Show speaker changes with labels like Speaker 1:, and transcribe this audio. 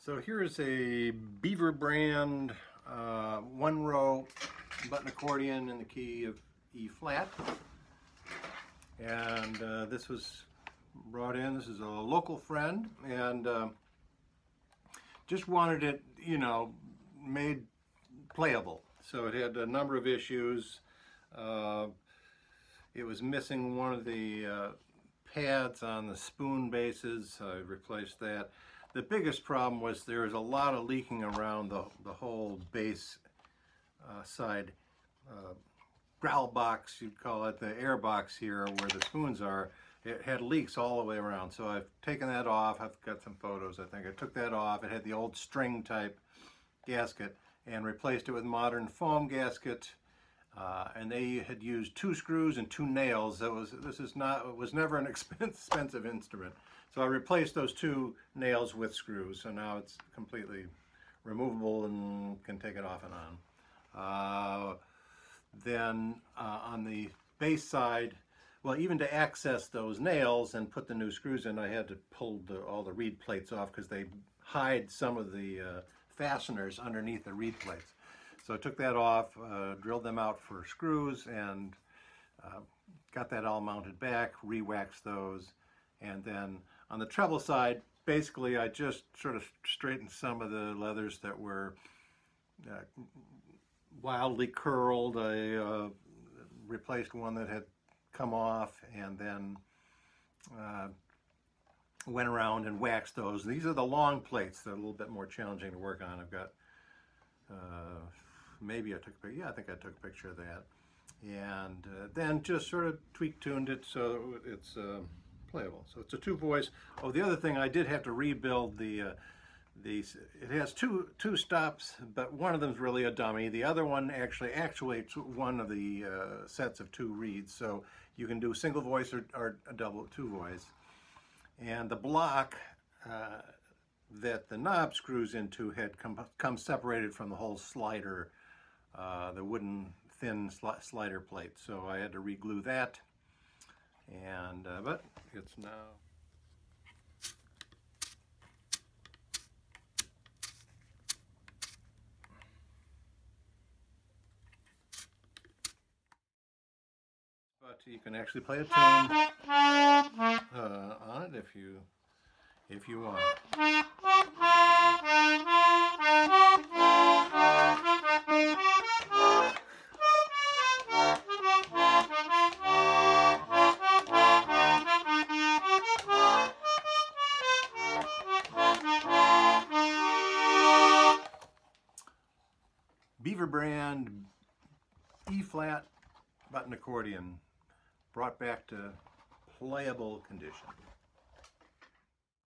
Speaker 1: So here's a Beaver Brand one-row button accordion in the key of E flat, and this was brought in. This is a local friend, and just wanted it, made playable. So it had a number of issues. It was missing one of the pads on the spoon bases. I replaced that. The biggest problem was there was a lot of leaking around the whole bass side growl box, you'd call it, the air box here where the spoons are. It had leaks all the way around, so I've taken that off. I've got some photos, I think. I took that off. It had the old string type gasket and replaced it with modern foam gasket. And they had used 2 screws and 2 nails. It was never an expensive instrument. So I replaced those 2 nails with screws. So now it's completely removable and can take it off and on. Then on the bass side, well, even to access those nails and put the new screws in, I had to pull all the reed plates off because they hide some of the fasteners underneath the reed plates. So I took that off, drilled them out for screws, and got that all mounted back, re-waxed those. And then on the treble side, basically I just sort of straightened some of the leathers that were wildly curled. I replaced one that had come off, and then went around and waxed those. These are the long plates. They're a little bit more challenging to work on. I've got maybe I took a picture. Yeah, I think I took a picture of that, and then just sort of tuned it so it's playable. So it's a 2-voice. Oh, the other thing, I did have to rebuild the it has two stops, but one of them is really a dummy. The other one actually actuates one of the sets of 2 reeds, so you can do single voice or a double 2-voice. And the block that the knob screws into had come separated from the whole slider, the wooden thin slider plate. So I had to re-glue that, and but it's now. But you can actually play a tune on it if you want. Beaver Brand E flat button accordion, brought back to playable condition.